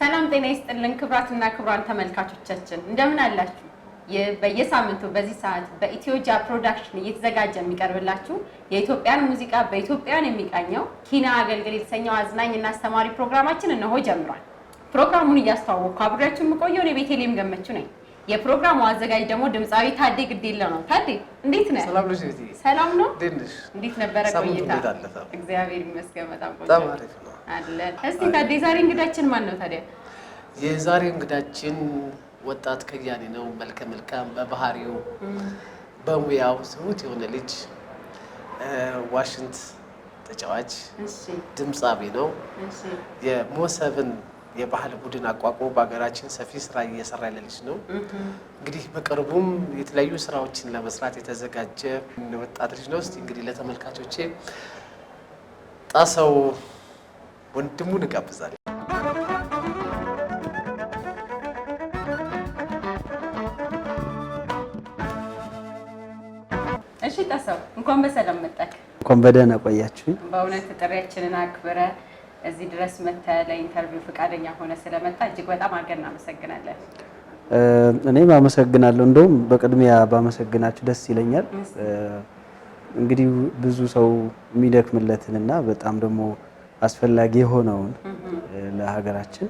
ሰላም ጤና ይስጥልን ክብራትና ክብራን ተመልካቾቻችን እንደምን አላችሁ? በየሳምንቱ በዚህ ሰዓት በኢትዮጃ ፕሮዳክሽን እየተዘጋጀ የሚቀርብላችሁ የኢትዮጵያን ሙዚቃ በኢትዮጵያን የሚቃኘው ኪና አገልግል የተሰኘው አዝናኝና አስተማሪ ፕሮግራማችን እነሆ ጀምሯል። ፕሮግራሙን እያስተዋወቅኩ አብሬያችሁ የምቆየው እኔ ቤተልሔም ገመቹ ነኝ። የፕሮግራሙ አዘጋጅ ደግሞ ድምጻዊ ታዴ ግዴለው ነው። ታዴ እንዴት ነህ? ሰላም ነሽ? ሰላም ነው። እንዴት ነበረ ቆይታ? እግዚአብሔር ይመስገን በጣም ቆንጆ ነው አለ። እስቲ ታዴ ዛሬ እንግዳችን ማን ነው ታዲያ? የዛሬ እንግዳችን ወጣት ከያኒ ነው። መልከ መልካም በባህሪው በሙያው ስሙት የሆነ ልጅ ዋሽንት ተጫዋች ድምጻዊ ነው። የሞሰብን የባህል ቡድን አቋቁሞ በሀገራችን ሰፊ ስራ እየሰራ ያለ ልጅ ነው። እንግዲህ በቅርቡም የተለያዩ ስራዎችን ለመስራት የተዘጋጀ ወጣት ልጅ ነው። እስቲ እንግዲህ ለተመልካቾቼ ጣሰው ወንድሙን እጋብዛለሁ። እሺ ጣሰው እንኳን በሰላም መጣህ። እንኳን በደህና ቆያችሁኝ። በእውነት ጥሪያችንን አክብረህ እዚህ ድረስ መጥተህ ለኢንተርቪው ፈቃደኛ ሆነ ስለመጣ እጅግ በጣም አድርገን እናመሰግናለን። እኔም አመሰግናለሁ። እንደውም በቅድሚያ ባመሰግናችሁ ደስ ይለኛል። እንግዲህ ብዙ ሰው የሚደክምለትንና በጣም ደግሞ አስፈላጊ የሆነውን ለሀገራችን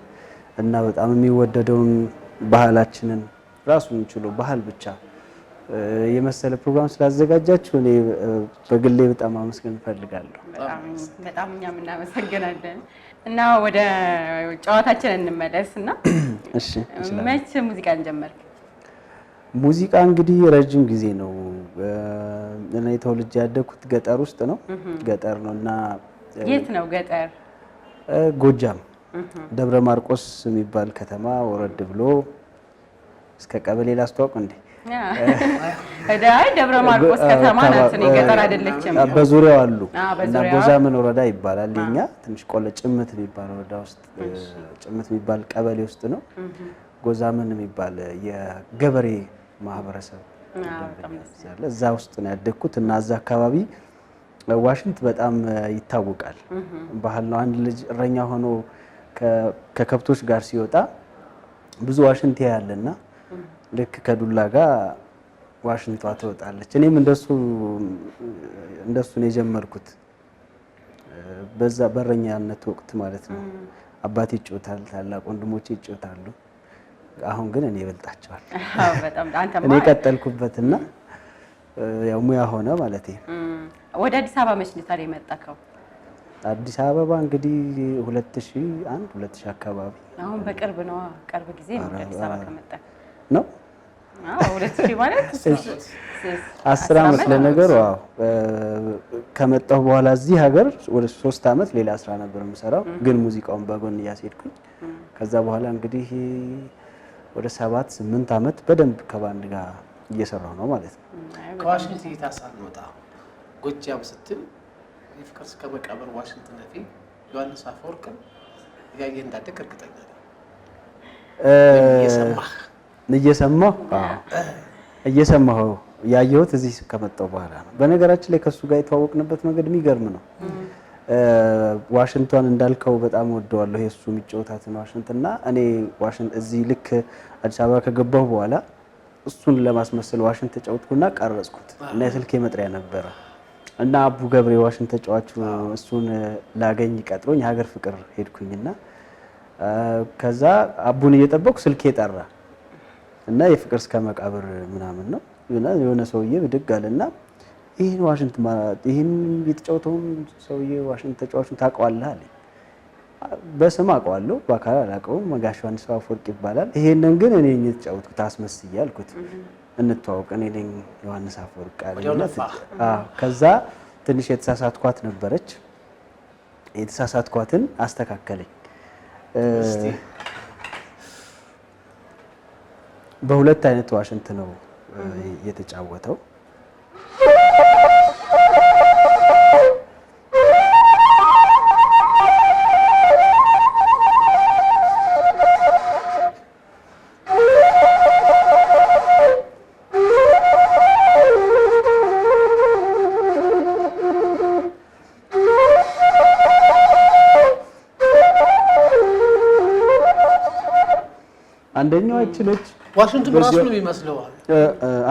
እና በጣም የሚወደደውን ባህላችንን ራሱን ችሎ ባህል ብቻ የመሰለ ፕሮግራም ስላዘጋጃችሁ እኔ በግሌ በጣም አመስገን እፈልጋለሁ። በጣም እኛም እናመሰግናለን። እና ወደ ጨዋታችን እንመለስና እሺ መቼ ሙዚቃ ጀመርክ? ሙዚቃ እንግዲህ ረጅም ጊዜ ነው። እኔ ተወልጄ ያደግኩት ገጠር ውስጥ ነው። ገጠር ነውና የት ነው ገጠር? ጎጃም ደብረ ማርቆስ የሚባል ከተማ ወረድ ብሎ እስከ ቀበሌ ላስተዋውቅ እንዴ? አይ ደብረ ማርቆስ ከተማ ናት። እኔ ገጠር አይደለችም። በዙሪያው አሉ እና ጎዛመን ወረዳ ይባላል። የኛ ትንሽ ቆለ ጭምት የሚባል ወረዳ ውስጥ ጭምት የሚባል ቀበሌ ውስጥ ነው። ጎዛመን የሚባል የገበሬ ማህበረሰብ ያለ እዛ ውስጥ ነው ያደግኩት እና እዛ አካባቢ ዋሽንት በጣም ይታወቃል። ባህል ነው። አንድ ልጅ እረኛ ሆኖ ከከብቶች ጋር ሲወጣ ብዙ ዋሽንት ያያልና ልክ ከዱላ ጋር ዋሽንቷ ትወጣለች። እኔም እንደሱ ነው የጀመርኩት በዛ በረኛነት ወቅት ማለት ነው። አባቴ ይጫወታል፣ ታላቅ ወንድሞቼ ይጫወታሉ። አሁን ግን እኔ እበልጣቸዋለሁ። አዎ በጣም አንተማ እኔ ቀጠልኩበትና ያው ሙያ ሆነ ማለት ነው። ወደ አዲስ አበባ መች ነው ታዲያ የመጣከው? አዲስ አበባ እንግዲህ 2001 2000 አካባቢ። አሁን በቅርብ ነው፣ ቅርብ ጊዜ ነው አዲስ አበባ ከመጣ ነው። 2000 ማለት 10 ዓመት ለነገሩ። አዎ ከመጣሁ በኋላ እዚህ ሀገር ወደ 3 ዓመት ሌላ ስራ ነበር የምሰራው፣ ግን ሙዚቃውን በጎን እያስሄድኩኝ ከዛ በኋላ እንግዲህ ወደ 7-8 ዓመት በደንብ ከባንድ ጋር እየሰራሁ ነው ማለት ነው። ከዋሽንት እየታሳል ወጣ ጎጃም ስትል የፍቅር እስከ መቃብር ዋሽንት ነፊ ዮሐንስ አፈወርቅን ያየ እንዳደግ እርግጠኛ ነኝ። እየሰማሁ ያየሁት እዚህ ከመጣሁ በኋላ ነው። በነገራችን ላይ ከሱ ጋር የተዋወቅንበት መንገድ የሚገርም ነው። ዋሽንቷን እንዳልከው በጣም ወደዋለሁ። የሱ የሚጫወታትን ዋሽንትና እኔ ዋሽንት እዚህ ልክ አዲስ አበባ ከገባሁ በኋላ እሱን ለማስመሰል ዋሽንት ተጫወትኩና ቀረጽኩት እና የስልኬ መጥሪያ ነበረ እና አቡ ገብሬ ዋሽንት ተጫዋቹ እሱን ላገኝ ቀጥሮኝ ሀገር ፍቅር ሄድኩኝና ከዛ አቡን እየጠበቅኩ ስልኬ ጠራ እና የፍቅር እስከ መቃብር ምናምን ነው የሆነ ሰውዬ ብድግ አለና ይሄን ዋሽንት ይሄን የተጫወተውን ሰውዬ ዋሽንት ተጫዋቹን ታውቀዋለህ አለኝ። በስም አውቀዋለሁ በአካል አላውቀውም። ጋሽ ዮሐንስ አፈወርቅ ይባላል። ይሄንን ግን እኔ ነኝ የተጫወትኩት አስመስዬ አልኩት። እንተዋወቅ እኔ ነኝ ዮሐንስ አፈወርቅ አለኝ። ከዛ ትንሽ የተሳሳትኳት ነበረች። የተሳሳትኳትን አስተካከለኝ። በሁለት አይነት ዋሽንት ነው የተጫወተው። አንደኛዋ እቺ ነች። ዋሽንቱ ራሱ ነው የሚመስለው።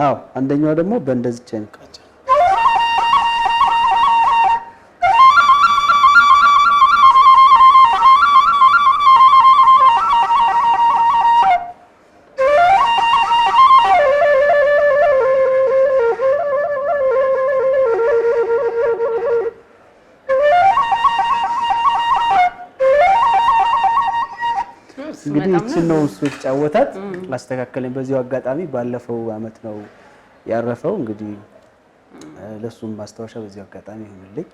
አዎ አንደኛዋ ደግሞ በእንደዚህ ቸንክ እንግዲህ እቺን ነው እሱ የተጫወታት አስተካከለኝ። በዚሁ አጋጣሚ ባለፈው አመት ነው ያረፈው። እንግዲህ ለሱም ማስታወሻ በዚሁ አጋጣሚ ይሁንልኝ።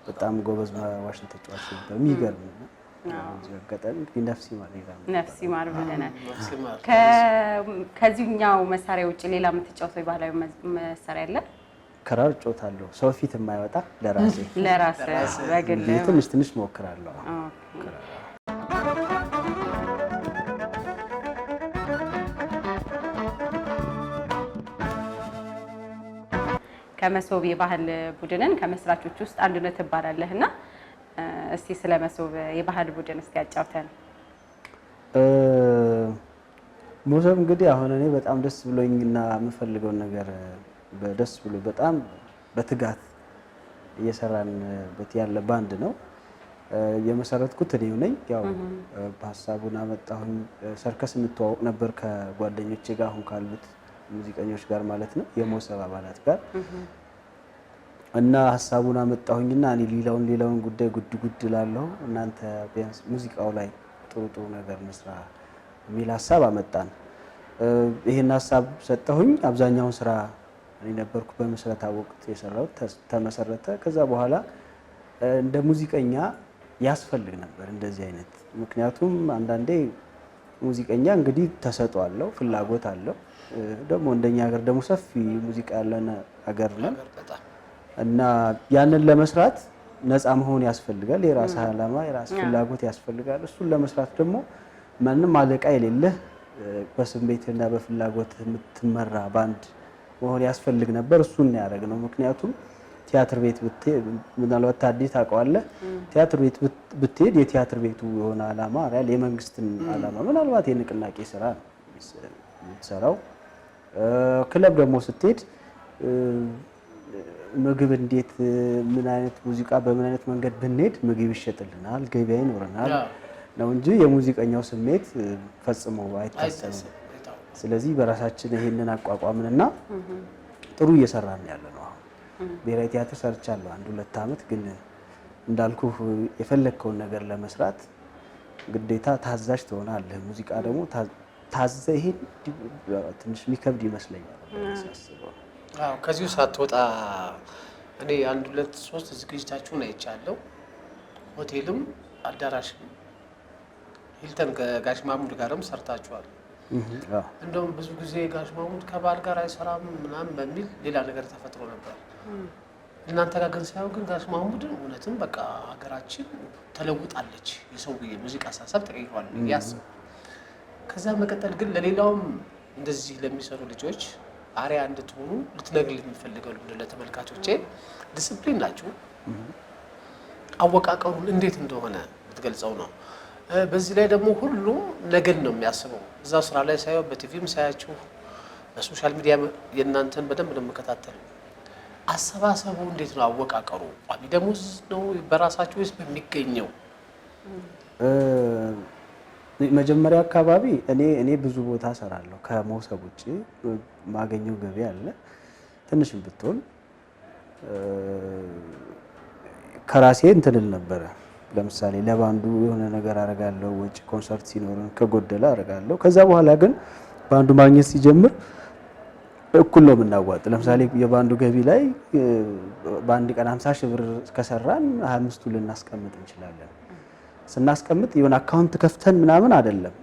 በጣም ጎበዝ ዋሽንት ተጫዋች ነበር። የሚገርም ነው። በዚሁ አጋጣሚ እንግዲህ ነፍስ ይማር ብለናል። ከዚህኛው መሳሪያ ውጭ ሌላ የምትጫወተው ባህላዊ መሳሪያ አለ? ክራር እጫወታለሁ። ሰው ፊት የማይወጣ ለራሴ በግል ትንሽ ሞክራለሁ። ከመሶብ የባህል ቡድንን ከመስራቾች ውስጥ አንዱ ነህ ትባላለህና እስቲ ስለ መሶብ የባህል ቡድን እስቲ ያጫውተን። መሶብ እንግዲህ አሁን እኔ በጣም ደስ ብሎኝና የምፈልገውን ነገር ደስ ብሎ በጣም በትጋት እየሰራንበት ያለ ባንድ ነው። የመሰረትኩት እኔው ነኝ። ያው ሀሳቡን አመጣሁኝ። ሰርከስ እንተዋወቅ ነበር ከጓደኞቼ ጋር አሁን ካሉት ሙዚቀኞች ጋር ማለት ነው የመሶብ አባላት ጋር እና ሀሳቡን አመጣሁኝና እኔ ሌላውን ጉዳይ ጉድ ላለሁ እናንተ ቢያንስ ሙዚቃው ላይ ጥሩ ነገር መስራ የሚል ሀሳብ አመጣን። ይሄን ሀሳብ ሰጠሁኝ። አብዛኛውን ስራ እኔ ነበርኩ በመስረታ ወቅት የሰራሁት። ተመሰረተ። ከዛ በኋላ እንደ ሙዚቀኛ ያስፈልግ ነበር እንደዚህ አይነት። ምክንያቱም አንዳንዴ ሙዚቀኛ እንግዲህ ተሰጥኦ አለው፣ ፍላጎት አለው። ደግሞ እንደኛ ሀገር ደግሞ ሰፊ ሙዚቃ ያለን ሀገር ነው እና ያንን ለመስራት ነፃ መሆን ያስፈልጋል። የራስ ዓላማ የራስ ፍላጎት ያስፈልጋል። እሱን ለመስራት ደግሞ ማንም አለቃ የሌለህ በስሜትና በፍላጎት የምትመራ ባንድ መሆን ያስፈልግ ነበር። እሱን ያደረግነው ምክንያቱም ቲያትር ቤት ብትሄድ ምናልባት ታዲያ ታውቀዋለህ። ቲያትር ቤት ብትሄድ የቲያትር ቤቱ የሆነ ዓላማ አይደል? የመንግስትን ዓላማ ምናልባት የንቅናቄ ስራ ነው የምትሰራው። ክለብ ደግሞ ስትሄድ ምግብ እንዴት ምን አይነት ሙዚቃ በምን አይነት መንገድ ብንሄድ ምግብ ይሸጥልናል፣ ገበያ ይኖረናል ነው እንጂ የሙዚቀኛው ስሜት ፈጽሞ አይታሰብም። ስለዚህ በራሳችን ይሄንን አቋቋምንና ጥሩ እየሰራን ያለ ነው። ብሔራዊ ቲያትር ሰርቻለሁ 1-2 አመት። ግን እንዳልኩ የፈለግከውን ነገር ለመስራት ግዴታ ታዛዥ ትሆናለህ። ሙዚቃ ደግሞ ታዘ ይሄን ትንሽ የሚከብድ ይመስለኛል ሳስበው። አዎ ከዚሁ ሳትወጣ እኔ 1-2-3 ዝግጅታችሁን አይቻለሁ። ሆቴልም አዳራሽም ሂልተን ከጋሽ ማሙድ ጋርም ሰርታችኋል። እንደውም ብዙ ጊዜ ጋሽ ማሙድ ከባህል ጋር አይሰራም ምናምን በሚል ሌላ ነገር ተፈጥሮ ነበር። እናንተ ጋር ግን ሳይሆን ግን ጋሽ ማሙድን እውነትም በቃ ሀገራችን ተለውጣለች፣ የሰው የሙዚቃ አሳሰብ ተቀይሯል ያስብ። ከዛ መቀጠል ግን ለሌላውም እንደዚህ ለሚሰሩ ልጆች አሪያ እንድትሆኑ ልትነግሩልኝ የምፈልገው ለተመልካቾቼ ዲስፕሊን ናችሁ። አወቃቀሩን እንዴት እንደሆነ ብትገልጸው ነው። በዚህ ላይ ደግሞ ሁሉም ነገን ነው የሚያስበው። እዛ ስራ ላይ ሳይሆን በቲቪም ሳያችሁ በሶሻል ሚዲያ የእናንተን በደንብ ነው የምከታተለው። አሰባሰቡ እንዴት ነው? አወቃቀሩ ቋሚ ደሞዝ ነው በራሳችሁ ወይስ በሚገኘው? መጀመሪያ አካባቢ እኔ ብዙ ቦታ እሰራለሁ። ከመሶብ ውጪ ማገኘው ገቢ አለ ትንሽም ብትሆን። ከራሴ እንትንል ነበረ። ለምሳሌ ለባንዱ የሆነ ነገር አረጋለሁ፣ ወጪ ኮንሰርት ሲኖርን ከጎደለ አረጋለሁ። ከዛ በኋላ ግን ባንዱ ማግኘት ሲጀምር እኩል ነው የምናዋጥ። ለምሳሌ የባንዱ ገቢ ላይ በአንድ ቀን 50 ሺህ ብር ከሰራን 25ቱን ልናስቀምጥ እንችላለን። ስናስቀምጥ የሆነ አካውንት ከፍተን ምናምን አይደለም።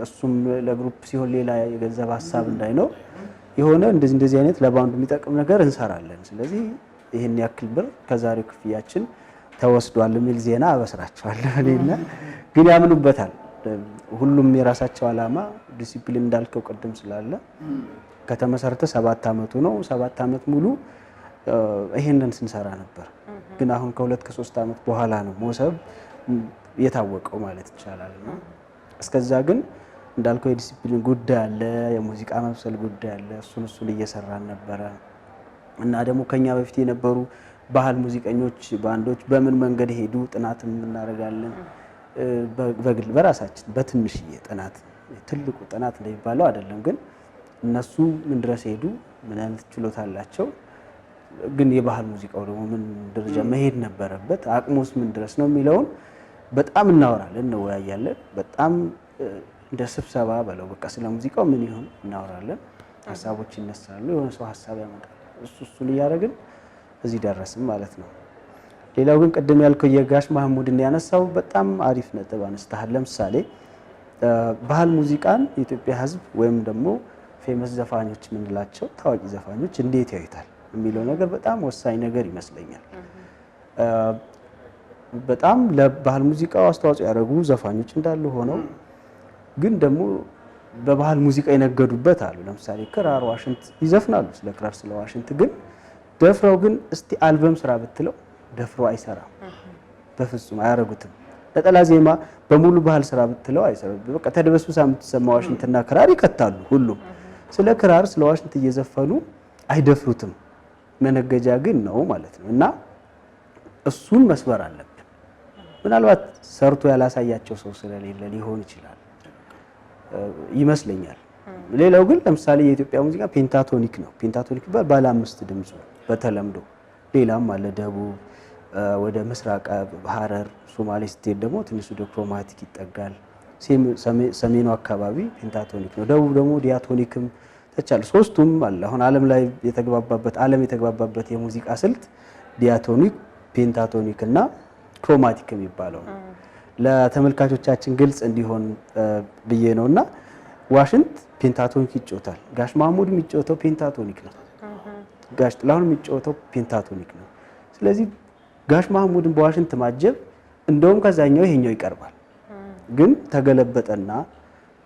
እሱም ለግሩፕ ሲሆን ሌላ የገንዘብ ሀሳብ እንዳይኖር የሆነ እንደዚህ አይነት ለባንዱ የሚጠቅም ነገር እንሰራለን። ስለዚህ ይሄን ያክል ብር ከዛሬው ክፍያችን ተወስዷል የሚል ዜና አበስራቸዋለሁ እኔና። ግን ያምኑበታል። ሁሉም የራሳቸው ዓላማ ዲሲፕሊን እንዳልከው ቅድም ስላለ ከተመሰረተ 7 አመቱ ነው። 7 አመት ሙሉ ይሄንን ስንሰራ ነበር። ግን አሁን ከ2-3 አመት በኋላ ነው መሶብ የታወቀው ማለት ይቻላል። እስከዛ ግን እንዳልከው የዲሲፕሊን ጉዳይ አለ፣ የሙዚቃ መብሰል ጉዳይ አለ። እሱን እየሰራን ነበረ እና ደግሞ ከኛ በፊት የነበሩ ባህል ሙዚቀኞች ባንዶች በምን መንገድ ሄዱ ጥናትም እናደርጋለን። በግል በራሳችን በትንሽዬ ጥናት ትልቁ ጥናት እንደሚባለው አይደለም፣ ግን እነሱ ምን ድረስ ሄዱ፣ ምን አይነት ችሎታ አላቸው፣ ግን የባህል ሙዚቃው ደግሞ ምን ደረጃ መሄድ ነበረበት፣ አቅሙስ ምን ድረስ ነው የሚለውን በጣም እናወራለን፣ እንወያያለን። በጣም እንደ ስብሰባ በለው በቃ ስለ ሙዚቃው ምን ይሁን እናወራለን። ሀሳቦች ይነሳሉ፣ የሆነ ሰው ሀሳብ ያመጣል። እሱን እያደረግን እዚህ ደረስን ማለት ነው። ሌላው ግን ቅድም ያልከው የጋሽ ማህሙድን ያነሳው በጣም አሪፍ ነጥብ አነስተሃል። ለምሳሌ ባህል ሙዚቃን የኢትዮጵያ ሕዝብ ወይም ደግሞ ፌመስ ዘፋኞች የምንላቸው ታዋቂ ዘፋኞች እንዴት ያዩታል የሚለው ነገር በጣም ወሳኝ ነገር ይመስለኛል። በጣም ለባህል ሙዚቃው አስተዋጽኦ ያደረጉ ዘፋኞች እንዳሉ ሆነው ግን ደግሞ በባህል ሙዚቃ የነገዱበት አሉ። ለምሳሌ ክራር፣ ዋሽንት ይዘፍናሉ ስለ ክራር፣ ስለ ዋሽንት ግን ደፍረው ግን እስቲ አልበም ስራ ብትለው ደፍሮ አይሰራም። በፍጹም አያረጉትም። ነጠላ ዜማ በሙሉ ባህል ስራ ብትለው አይሰራም። በቃ ተደበስብሳ የምትሰማ ዋሽንትና ክራር ይከታሉ ሁሉም። ስለ ክራር ስለ ዋሽንት እየዘፈኑ አይደፍሩትም። መነገጃ ግን ነው ማለት ነው። እና እሱን መስበር አለብን። ምናልባት ሰርቶ ያላሳያቸው ሰው ስለሌለ ሊሆን ይችላል ይመስለኛል። ሌላው ግን ለምሳሌ የኢትዮጵያ ሙዚቃ ፔንታቶኒክ ነው። ፔንታቶኒክ ባለ 5 ድምጽ በተለምዶ ሌላም አለ። ደቡብ ወደ ምስራቅ ሐረር፣ ሶማሌ ስትሄድ ደግሞ ትንሽ ወደ ክሮማቲክ ይጠጋል። ሰሜኑ አካባቢ ፔንታቶኒክ ነው። ደቡብ ደግሞ ዲያቶኒክም ተቻለ። ሶስቱም አለ። አሁን ዓለም የተግባባበት የሙዚቃ ስልት ዲያቶኒክ፣ ፔንታቶኒክ እና ክሮማቲክ የሚባለው ነው። ለተመልካቾቻችን ግልጽ እንዲሆን ብዬ ነውና ዋሽንት ፔንታቶኒክ ይጫወታል። ጋሽ ማህሙድ የሚጫወተው ፔንታቶኒክ ነው። ጋሽ ጥላሁን የሚጫወተው ፔንታቶኒክ ነው። ስለዚህ ጋሽ ማህሙድን በዋሽንት ማጀብ እንደውም ከዛኛው ይሄኛው ይቀርባል። ግን ተገለበጠና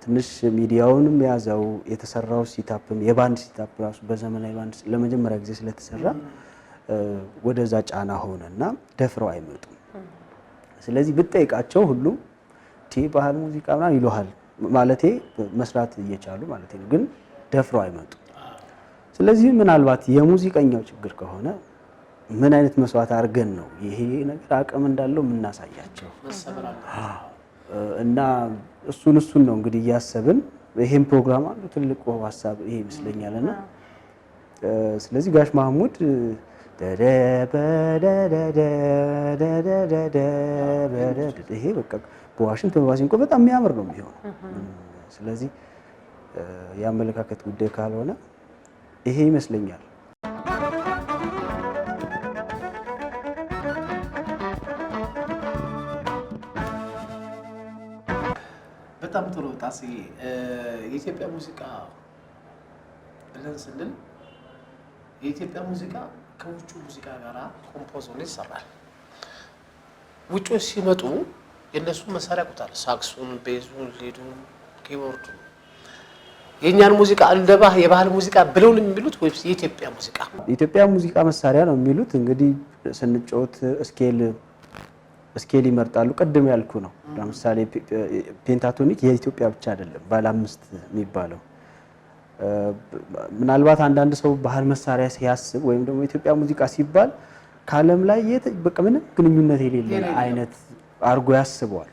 ትንሽ ሚዲያውንም ያዘው የተሰራው ሲታፕም የባንድ ሲታፕ ራሱ በዘመናዊ ባንድ ለመጀመሪያ ጊዜ ስለተሰራ ወደዛ ጫና ሆነና ደፍረው አይመጡም። ስለዚህ ብትጠይቃቸው ሁሉም ባህል ሙዚቃ ምናምን ይሉሃል ማለቴ መስራት እየቻሉ ማለቴ ነው፣ ግን ደፍረው አይመጡም። ስለዚህ ምናልባት የሙዚቀኛው ችግር ከሆነ ምን አይነት መስዋዕት አድርገን ነው ይሄ ነገር አቅም እንዳለው የምናሳያቸው እና እሱን ነው እንግዲህ እያሰብን ይሄን ፕሮግራም አንዱ ትልቁ ሀሳብ ይሄ ይመስለኛልና ስለዚህ ጋሽ ማህሙድ ይሄ በቃ በዋሽንት በማሲንቆ በጣም የሚያምር ነው የሚሆነው። ስለዚህ የአመለካከት ጉዳይ ካልሆነ ይሄ ይመስለኛል። በጣም ጥሩ ጣሴ። የኢትዮጵያ ሙዚቃ ብለን ስንል የኢትዮጵያ ሙዚቃ ከውጭ ሙዚቃ ጋር ኮምፖዝ ሆኖ ይሰራል። ውጮች ሲመጡ የነሱ መሳሪያ ቁጣል፣ ሳክሱን፣ ቤዙን፣ ሊዱን፣ ኪቦርዱን የኛን ሙዚቃ እንደባህ የባህል ሙዚቃ ብለው ነው የሚሉት ወይስ የኢትዮጵያ ሙዚቃ? የኢትዮጵያ ሙዚቃ መሳሪያ ነው የሚሉት። እንግዲህ ስንጫወት ስኬል ይመርጣሉ። ቅድም ያልኩ ነው። ለምሳሌ ፔንታቶኒክ የኢትዮጵያ ብቻ አይደለም ባለ 5 የሚባለው። ምናልባት አንዳንድ ሰው ባህል መሳሪያ ሲያስብ ወይም ደግሞ የኢትዮጵያ ሙዚቃ ሲባል ከዓለም ላይ በቃ ምንም ግንኙነት የሌለ አይነት አርጎ ያስበዋል።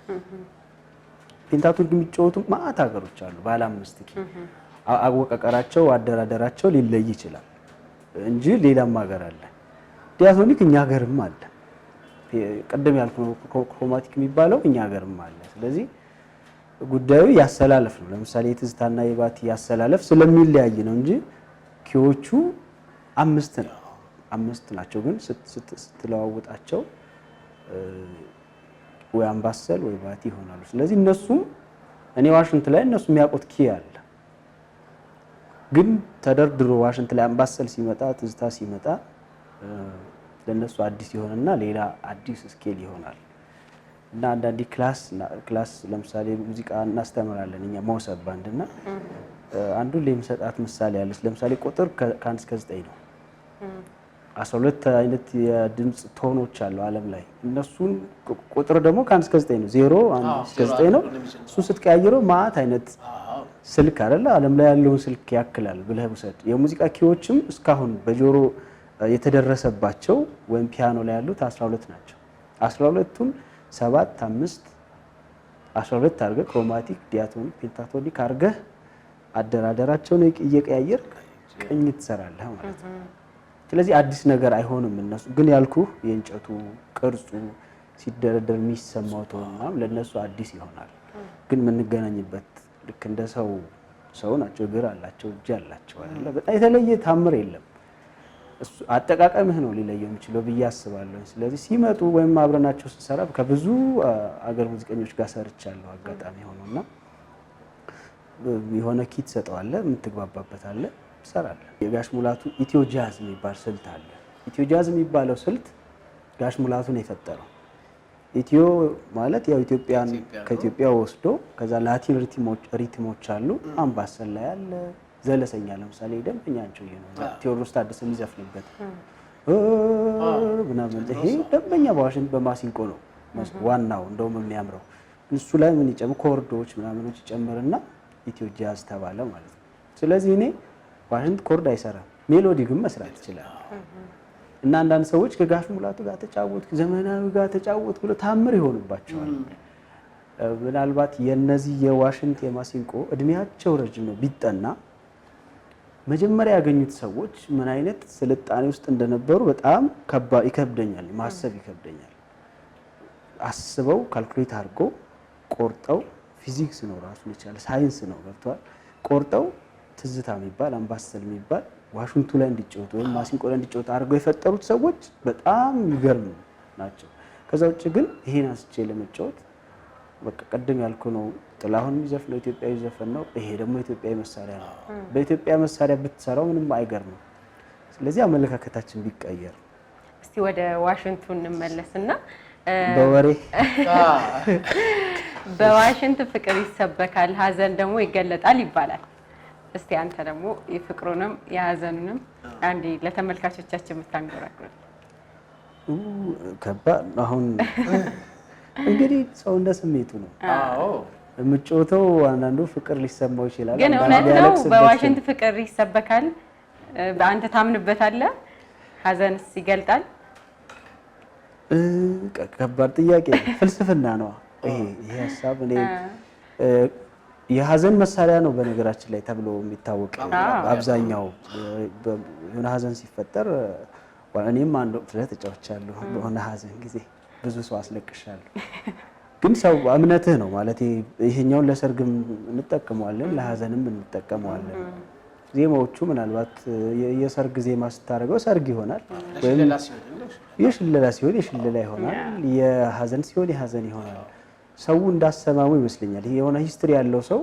ፔንታቶኒክ የሚጫወቱ ማአት ሀገሮች አሉ ባለ 5 ኪ አወቃቀራቸው አደራደራቸው ሊለይ ይችላል እንጂ ሌላም ሀገር አለ። ዲያቶኒክ እኛ ሀገርም አለ። ቀደም ያልኩ ክሮማቲክ የሚባለው እኛ ሀገርም አለ። ስለዚህ ጉዳዩ ያሰላለፍ ነው። ለምሳሌ የትዝታና የባቲ ያሰላለፍ ስለሚለያይ ነው እንጂ ኪዎቹ 5 ናቸው። ግን ስትለዋውጣቸው ወይ አምባሰል ወይ ባቲ ይሆናሉ። ስለዚህ እነሱም እኔ ዋሽንት ላይ እነሱ የሚያውቁት ኪ አለ። ግን ተደርድሮ ዋሽንት ላይ አምባሰል ሲመጣ ትዝታ ሲመጣ ለነሱ አዲስ ይሆንና ሌላ አዲስ ስኬል ይሆናል። እና አንዳንዴ ክላስ ለምሳሌ ሙዚቃ እናስተምራለን እኛ መውሰብ ባንድና አንዱ ለምሰጣት ምሳሌ ያለች ለምሳሌ ቁጥር ከ1 እስከ 9 ነው። 12 አይነት የድምጽ ቶኖች አሉ ዓለም ላይ። እነሱን ቁጥር ደግሞ ከ1 እስከ 9 ነው። 0 1 እስከ 9 ነው። እሱ ስትቀያይረው ማአት አይነት ስልክ አይደለ ዓለም ላይ ያለውን ስልክ ያክላል ብለህ ውሰድ። የሙዚቃ ኪዎችም እስካሁን በጆሮ የተደረሰባቸው ወይም ፒያኖ ላይ ያሉት 12 ናቸው። 12ቱን 7 5 12 አድርገህ ክሮማቲክ፣ ዲያቶኒክ፣ ፔንታቶኒክ አድርገህ አደራደራቸውን እየቀያየር ቅኝት ትሰራለህ ማለት ነው። ስለዚህ አዲስ ነገር አይሆንም። እነሱ ግን ያልኩህ የእንጨቱ ቅርጹ ሲደረደር የሚሰማው ቶናም ለነሱ አዲስ ይሆናል። ግን የምንገናኝበት ልክ እንደ ሰው ናቸው። እግር አላቸው፣ እጅ አላቸው አይደለ? በጣም የተለየ ታምር የለም። እሱ አጠቃቀምህ ነው ሊለየው የሚችለው ብዬ አስባለሁ። ስለዚህ ሲመጡ ወይም አብረናቸው ስንሰራ ከብዙ አገር ሙዚቀኞች ጋር ሰርቻለሁ። አጋጣሚ ሆኖና የሆነ ኪት ሰጠዋለህ፣ የምትግባባበት አለ፣ ትሰራለህ። የጋሽ ሙላቱ ኢትዮ ጃዝ የሚባል ስልት አለ። ኢትዮ ጃዝ የሚባለው ስልት ጋሽ ሙላቱ ነው የፈጠረው። ኢትዮ ማለት ያው ኢትዮጵያን ከኢትዮጵያ ወስዶ ከዛ ላቲን ሪትሞች አሉ። አምባሰል ላይ አለ፣ ዘለሰኛ ለምሳሌ ደንበኛቸው ነው ቴዎድሮስ ታደሰ የሚዘፍንበት ምናምን። ይሄ ደንበኛ በዋሽንት በማሲንቆ ነው ዋናው እንደውም የሚያምረው። እሱ ላይ ምን ይጨምር ኮርዶች ምናምኖች ይጨምርና ኢትዮ ጃዝ ተባለ ማለት ነው። ስለዚህ እኔ ዋሽንት ኮርድ አይሰራም፣ ሜሎዲ ግን መስራት ይችላል። እና አንዳንድ ሰዎች ከጋሽ ሙላቱ ጋር ተጫወት ዘመናዊ ጋር ተጫወት ብሎ ታምር ይሆንባቸዋል። ምናልባት የነዚህ የዋሽንት የማሲንቆ እድሜያቸው ረጅም ነው ቢጠና መጀመሪያ ያገኙት ሰዎች ምን አይነት ስልጣኔ ውስጥ እንደነበሩ በጣም ይከብደኛል፣ ማሰብ ይከብደኛል። አስበው ካልኩሌት አድርገው ቆርጠው ፊዚክስ ነው ራሱ ይቻላል ሳይንስ ነው ገብቷል። ቆርጠው ትዝታ የሚባል አምባሰል የሚባል ዋሽንቱ ላይ እንዲጫወቱ ወይም ማሲንቆ ላይ እንዲጫወቱ አድርገው የፈጠሩት ሰዎች በጣም ይገርም ናቸው። ከዛ ውጭ ግን ይሄን አስቼ ለመጫወት በቃ ቀደም ያልኩ ነው። ጥላሁን የሚዘፍነው ኢትዮጵያዊ ዘፈን ነው። ይሄ ደግሞ ኢትዮጵያዊ መሳሪያ ነው። በኢትዮጵያ መሳሪያ ብትሰራው ምንም አይገርም። ስለዚህ አመለካከታችን ቢቀየር። እስቲ ወደ ዋሽንቱ እንመለስና በወሬ በዋሽንት ፍቅር ይሰበካል፣ ሀዘን ደግሞ ይገለጣል ይባላል። እስቲ አንተ ደግሞ የፍቅሩንም የሀዘኑንም አንዴ ለተመልካቾቻችን የምታንጎራጉር። ከባድ አሁን እንግዲህ ሰው እንደ ስሜቱ ነው። አዎ የምትጮተው አንዳንዱ ፍቅር ሊሰማው ይችላል። ግን እውነት ነው በዋሽንት ፍቅር ይሰበካል። በአንተ ታምንበታለህ? ሀዘንስ ይገልጣል? ከባድ ጥያቄ ፍልስፍና ነው ይሄ ሀሳብ። እኔ የሀዘን መሳሪያ ነው በነገራችን ላይ ተብሎ የሚታወቀው አብዛኛው የሆነ ሀዘን ሲፈጠር እኔም አንድ ወቅት ላይ ተጫውቻለሁ። በሆነ ሀዘን ጊዜ ብዙ ሰው አስለቅሻለሁ። ግን ሰው እምነትህ ነው ማለት ይሄኛውን ለሰርግም እንጠቀመዋለን ለሀዘንም እንጠቀመዋለን። ዜማዎቹ ምናልባት የሰርግ ዜማ ስታደርገው ሰርግ ይሆናል፣ ወይም የሽለላ ሲሆን የሽለላ ይሆናል፣ የሀዘን ሲሆን የሀዘን ይሆናል። ሰው እንዳሰማሙ ይመስለኛል። ይሄ የሆነ ሂስትሪ ያለው ሰው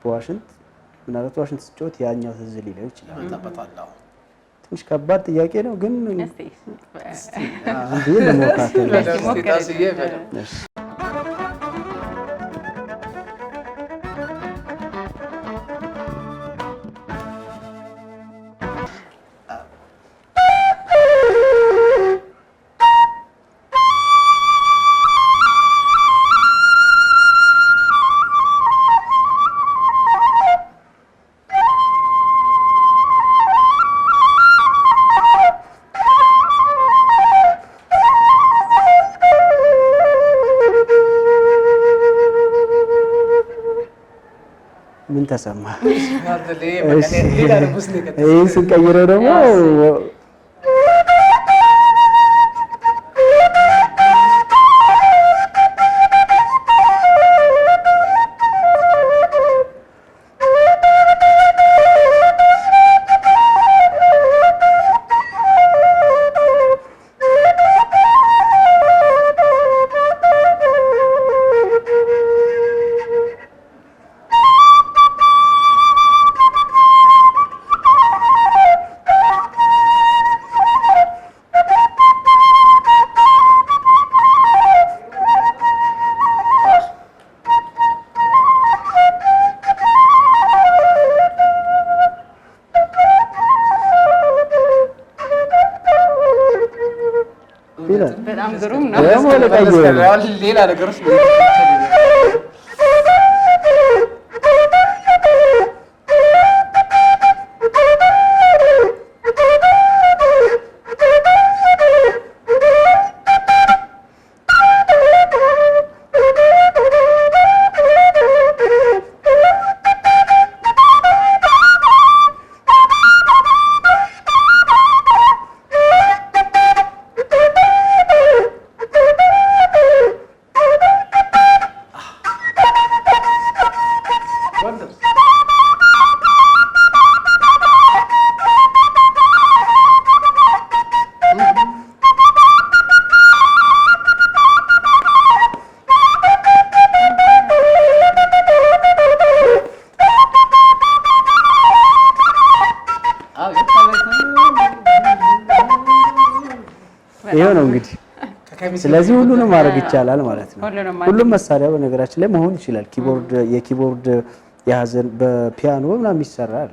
በዋሽንት ምናልባት ዋሽንት ሲጫወት ያኛው ትዝ ሊለው ይችላል። ትንሽ ከባድ ጥያቄ ነው ግን ምን ተሰማ? ይሄ ስንቀይረው ደግሞ በጣም ግሩም ነው። ሌላ ነገር ይሄው ነው እንግዲህ። ስለዚህ ሁሉንም ማድረግ ይቻላል ማለት ነው። ሁሉም መሳሪያ በነገራችን ላይ መሆን ይችላል። ኪቦርድ የኪቦርድ የሀዘን በፒያኖ ምናምን ይሰራል።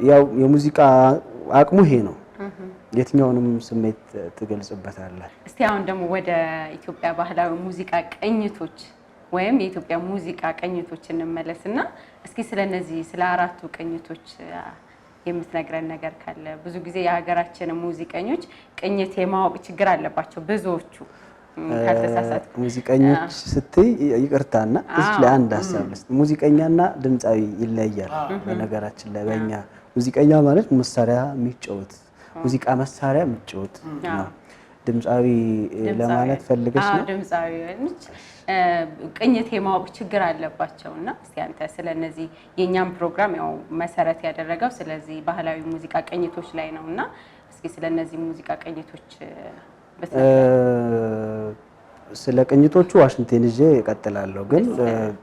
ያው የሙዚቃ አቅሙ ይሄ ነው። የትኛውንም ስሜት ትገልጽበታለህ። እስቲ አሁን ደግሞ ወደ ኢትዮጵያ ባህላዊ ሙዚቃ ቅኝቶች ወይም የኢትዮጵያ ሙዚቃ ቅኝቶች እንመለስና እስኪ ስለነዚህ ስለ አራቱ ቅኝቶች የምትነግረን ነገር ካለ። ብዙ ጊዜ የሀገራችን ሙዚቀኞች ቅኝት የማወቅ ችግር አለባቸው ብዙዎቹ ካልተሳሳትኩ። ሙዚቀኞች ስትይ ይቅርታና እዚህ ላይ አንድ ሀሳብ ልስጥ። ሙዚቀኛና ድምፃዊ ይለያል። በነገራችን ላይ በእኛ ሙዚቀኛ ማለት መሳሪያ የሚጫወት ሙዚቃ መሳሪያ የሚጫወት ነው። ድምፃዊ ለማለት ፈልገሽ ነው? ድምፃዊ ቅኝት የማወቅ ችግር አለባቸውና እስቲ አንተ ስለነዚህ የኛም ፕሮግራም ያው መሰረት ያደረገው ስለዚህ ባህላዊ ሙዚቃ ቅኝቶች ላይ ነውና እስኪ ስለነዚህ ሙዚቃ ቅኝቶች ስለ ቅኝቶቹ ዋሽንቴን ይዤ እቀጥላለሁ። ግን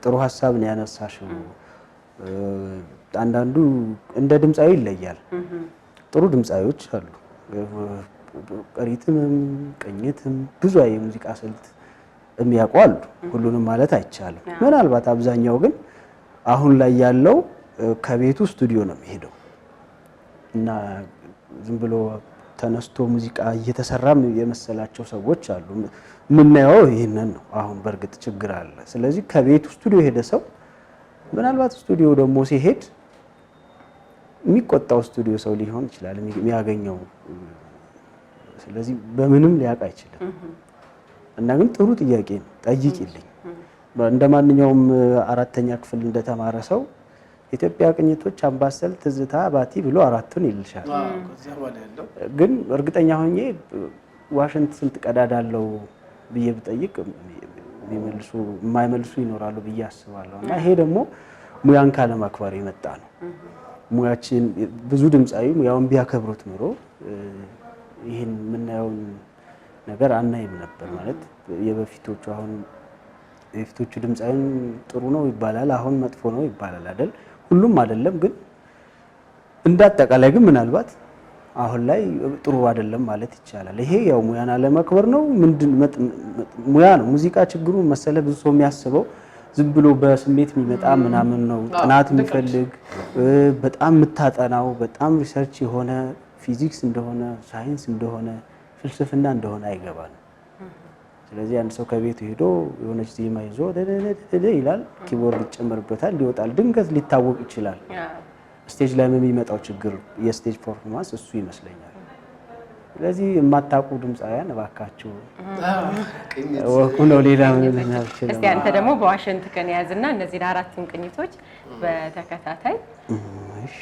ጥሩ ሀሳብ ነው ያነሳሽው። አንዳንዱ እንደ ድምፃዊ ይለያል። ጥሩ ድምፃዊዎች አሉ። ሪትምም ቅኝትም ብዙ የሙዚቃ ስልት የሚያውቁ አሉ። ሁሉንም ማለት አይቻልም። ምናልባት አብዛኛው ግን አሁን ላይ ያለው ከቤቱ ስቱዲዮ ነው የሚሄደው እና ዝም ብሎ ተነስቶ ሙዚቃ እየተሰራም የመሰላቸው ሰዎች አሉ። የምናየው ይህንን ነው። አሁን በእርግጥ ችግር አለ። ስለዚህ ከቤቱ ስቱዲዮ የሄደ ሰው ምናልባት ስቱዲዮ ደግሞ ሲሄድ የሚቆጣው ስቱዲዮ ሰው ሊሆን ይችላል የሚያገኘው። ስለዚህ በምንም ሊያውቅ አይችልም። እና ግን ጥሩ ጥያቄ ነው፣ ጠይቂልኝ። እንደማንኛውም አራተኛ ክፍል እንደተማረ ሰው ኢትዮጵያ ቅኝቶች አምባሰል፣ ትዝታ፣ ባቲ ብሎ አራቱን ይልሻል። ግን እርግጠኛ ሆኜ ዋሽንት ስንት ቀዳዳ አለው ብዬ ብጠይቅ የማይመልሱ ይኖራሉ ብዬ አስባለሁ። እና ይሄ ደግሞ ሙያን ካለማክበር የመጣ ነው። ሙያችን ብዙ ድምፃዊ ሙያውን ቢያከብሩት ኖሮ ይህን የምናየውን ነገር አናይም ነበር። ማለት የበፊቶቹ አሁን የበፊቶቹ ድምፃዊ ጥሩ ነው ይባላል፣ አሁን መጥፎ ነው ይባላል አይደል? ሁሉም አይደለም፣ ግን እንዳጠቃላይ ግን ምናልባት አሁን ላይ ጥሩ አይደለም ማለት ይቻላል። ይሄ ያው ሙያን አለማክበር ነው። ሙያ ነው። ሙዚቃ ችግሩ መሰለ ብዙ ሰው የሚያስበው ዝም ብሎ በስሜት የሚመጣ ምናምን ነው። ጥናት የሚፈልግ በጣም የምታጠናው በጣም ሪሰርች የሆነ ፊዚክስ እንደሆነ ሳይንስ እንደሆነ ፍልስፍና እንደሆነ አይገባም። ስለዚህ አንድ ሰው ከቤቱ ሄዶ የሆነች ዜማ ይዞ ይላል፣ ኪቦርድ ይጨመርበታል፣ ሊወጣል፣ ድንገት ሊታወቅ ይችላል። ስቴጅ ላይ የሚመጣው ችግር የስቴጅ ፐርፎርማንስ እሱ ይመስለኛል። ስለዚህ የማታውቁ ድምፃውያን እባካችሁ ወቁ ነው። ሌላ ምን ልናል ይችላል? እስቲ አንተ ደግሞ በዋሽንት ከን ያዝና እነዚህን አራቱን ቅኝቶች በተከታታይ እሺ።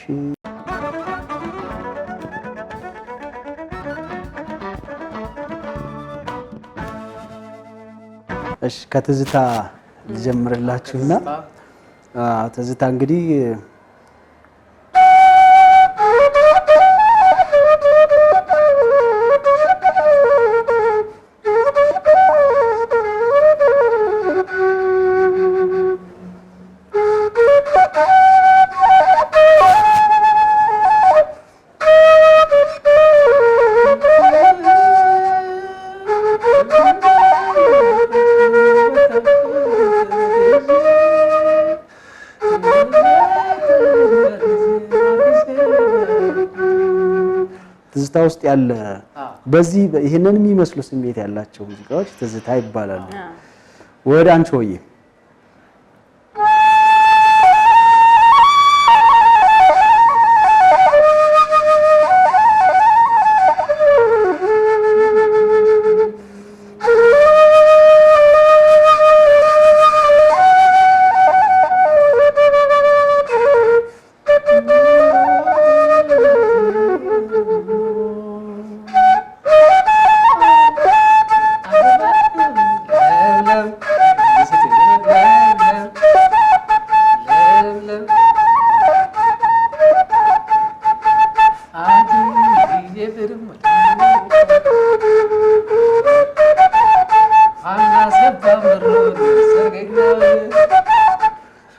እሺ ከትዝታ ልጀምርላችሁና ትዝታ እንግዲህ ትዝታ ውስጥ ያለ በዚህ ይሄንን የሚመስሉ ስሜት ያላቸው ሙዚቃዎች ትዝታ ይባላሉ። ወደ አንቺ ሆዬ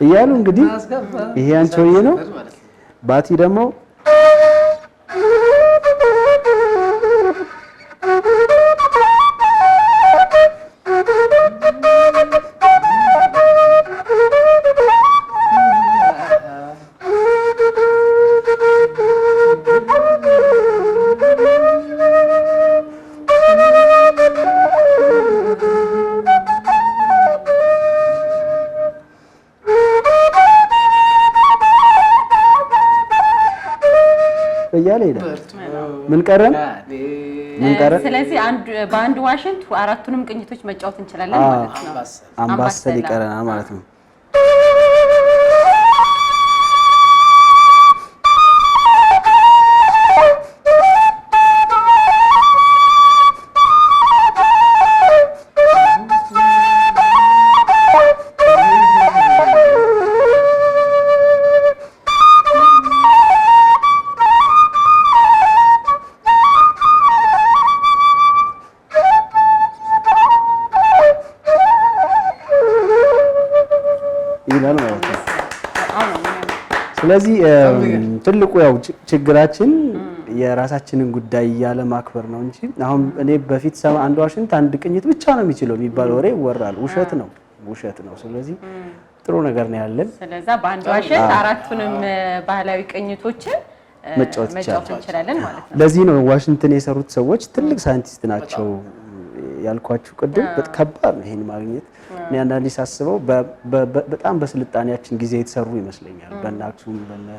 እያሉ እንግዲህ ይሄ አንቺ ሆዬ ነው። ባቲ ደግሞ እያለ ሄደ። ምን ቀረን? ስለዚህ በአንድ ዋሽንት አራቱንም ቅኝቶች መጫወት እንችላለን ማለት ነው። አምባሰል ይቀረናል ማለት ነው። ስለዚህ ትልቁ ያው ችግራችን የራሳችንን ጉዳይ ያለ ማክበር ነው እንጂ አሁን እኔ በፊት አንድ ዋሽንት አንድ ቅኝት ብቻ ነው የሚችለው የሚባል ወሬ ይወራል። ውሸት ነው። ስለዚህ ጥሩ ነገር ነው ያለን። ስለዚህ በአንድ ዋሽንት አራቱንም ባህላዊ ቅኝቶችን መጫወት እንችላለን ማለት ነው። ለዚህ ነው ዋሽንትን የሰሩት ሰዎች ትልቅ ሳይንቲስት ናቸው ያልኳችሁ ቅድም። ከባድ ነው ይሄን ማግኘት። እኔ አንዳንዴ ሳስበው በጣም በስልጣኔያችን ጊዜ የተሰሩ ይመስለኛል። በእነ አክሱም በእነ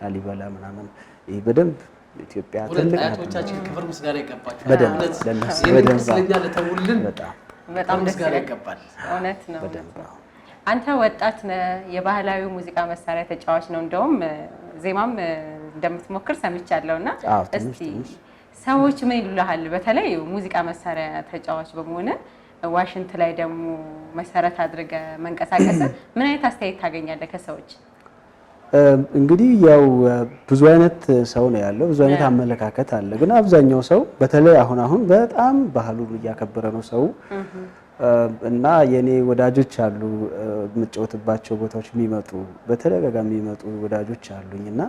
ላሊበላ ምናምን ይሄ በደንብ ኢትዮጵያ ትልቅ አያቶቻችን ክብር ምስጋና ይገባቸው። በደንብ ስለኛ ለተውልን በጣም ደስ ይላል። እውነት ነው። አንተ ወጣት ነህ፣ የባህላዊ ሙዚቃ መሳሪያ ተጫዋች ነው። እንደውም ዜማም እንደምትሞክር ሰምቻለሁና እስቲ ሰዎች ምን ይሉሃል? በተለይ ሙዚቃ መሳሪያ ተጫዋች በመሆነ ዋሽንት ላይ ደግሞ መሰረት አድርገ መንቀሳቀስ ምን አይነት አስተያየት ታገኛለህ ከሰዎች? እንግዲህ ያው ብዙ አይነት ሰው ነው ያለው፣ ብዙ አይነት አመለካከት አለ። ግን አብዛኛው ሰው በተለይ አሁን በጣም ባህሉን እያከበረ ነው ሰው እና የኔ ወዳጆች አሉ የምጫወትባቸው ቦታዎች የሚመጡ በተደጋጋሚ የሚመጡ ወዳጆች አሉኝ እና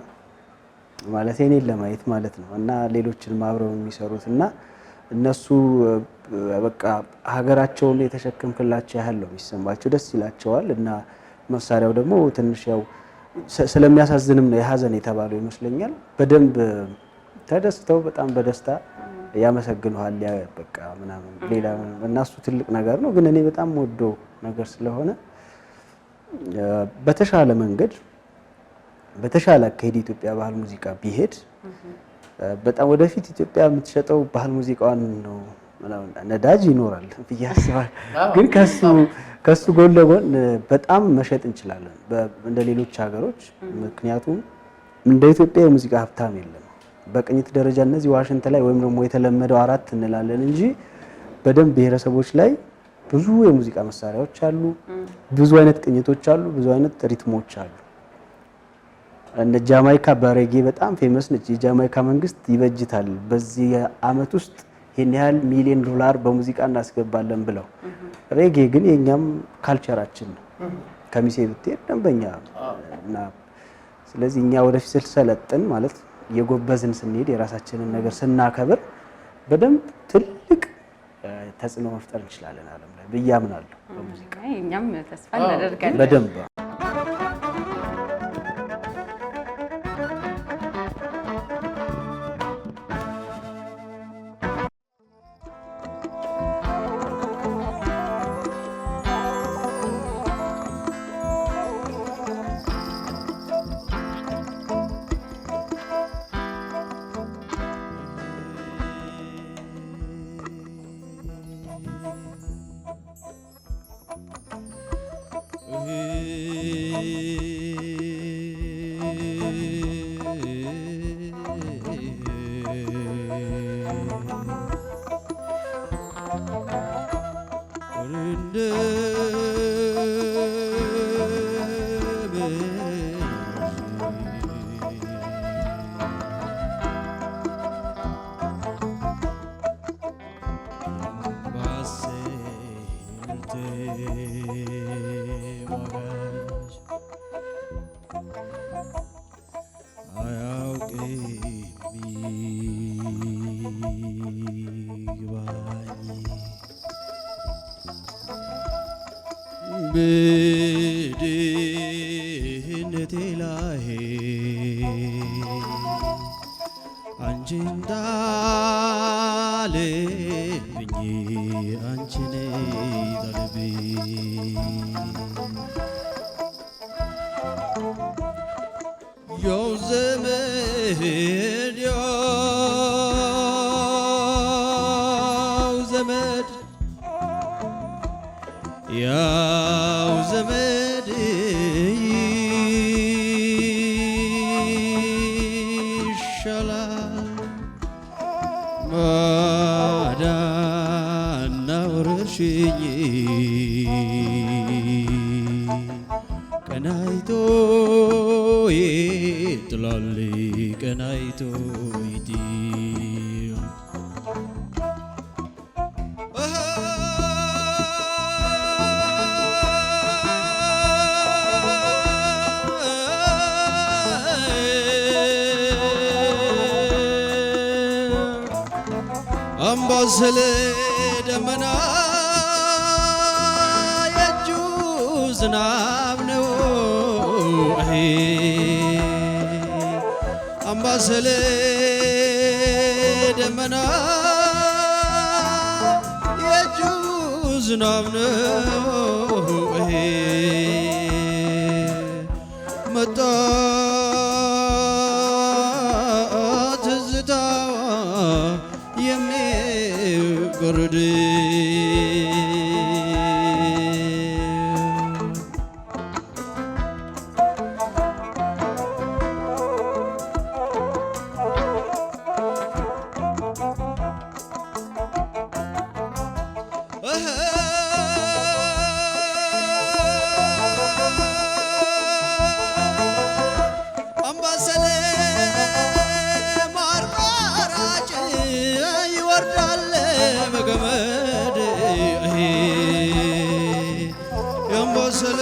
ማለት እኔን ለማየት ማለት ነው እና ሌሎችን አብረው የሚሰሩት እና እነሱ በቃ ሀገራቸውን የተሸከምክላቸው ያህል ነው የሚሰማቸው፣ ደስ ይላቸዋል። እና መሳሪያው ደግሞ ትንሽ ያው ስለሚያሳዝንም ነው የሀዘን የተባለው ይመስለኛል። በደንብ ተደስተው በጣም በደስታ ያመሰግኑሃል። ያ በቃ ምናምን ሌላ እና እሱ ትልቅ ነገር ነው። ግን እኔ በጣም ወደው ነገር ስለሆነ በተሻለ መንገድ በተሻለ አካሄድ ኢትዮጵያ ባህል ሙዚቃ ቢሄድ በጣም ወደፊት ኢትዮጵያ የምትሸጠው ባህል ሙዚቃዋን ነው። ነዳጅ ይኖራል ብዬ አስባለሁ። ግን ከሱ ጎን ለጎን በጣም መሸጥ እንችላለን እንደ ሌሎች ሀገሮች። ምክንያቱም እንደ ኢትዮጵያ የሙዚቃ ሀብታም የለም። በቅኝት ደረጃ እነዚህ ዋሽንት ላይ ወይም ደግሞ የተለመደው አራት እንላለን እንጂ በደንብ ብሔረሰቦች ላይ ብዙ የሙዚቃ መሳሪያዎች አሉ፣ ብዙ አይነት ቅኝቶች አሉ፣ ብዙ አይነት ሪትሞች አሉ። እነ ጃማይካ በሬጌ በጣም ፌመስ ነች። የጃማይካ መንግስት ይበጅታል በዚህ አመት ውስጥ ይሄን ያህል ሚሊዮን ዶላር በሙዚቃ እናስገባለን ብለው። ሬጌ ግን የኛም ካልቸራችን ነው። ከሚሴ ብትሄድ ደንበኛ እና ስለዚህ እኛ ወደፊት ስልሰለጥን ማለት የጎበዝን ስንሄድ የራሳችንን ነገር ስናከብር በደንብ ትልቅ ተጽዕኖ መፍጠር እንችላለን ዓለም ላይ ብዬ አምናለሁ። በሙዚቃ እኛም ተስፋ እናደርጋለን በደንብ በድህነቴ ላይ አንቺ እንዳለብኝ አንቺን ጣለብኝ የው ዘመድ ያው ዘመድ ይሻላል ማዳና ወረርሽኝ ቀናይቶ ይጥላል ቀናይቶ ይጥላል አምባሰል ደመና የእጁ ዝናብ ነው አምባሰል ደመና የእጁ ዝናብ ነው መጣ ትዝታዋ የሚጎርድ አምባሰል ማርቆራጭ ይወርዳል በገመድ የአምባሰል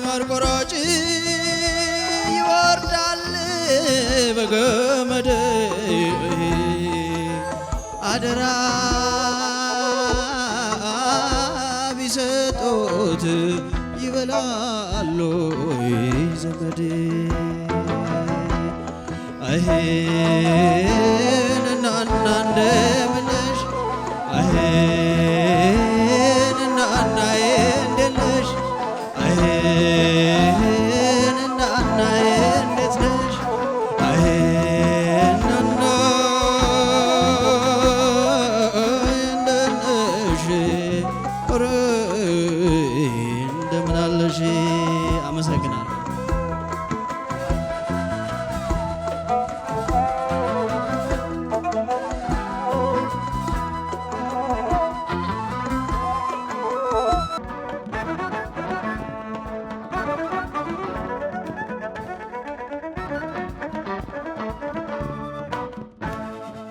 ማርቆራጭ ይወርዳል በገመድ አደራ ቢሰጡት ይበላሉ ዘመድ እናና እንደምነሽ እናና እንደነሽ እናና እንዴት ነሽ እናና እንደነሽ እንደምን አለሽ አመሰግናለሁ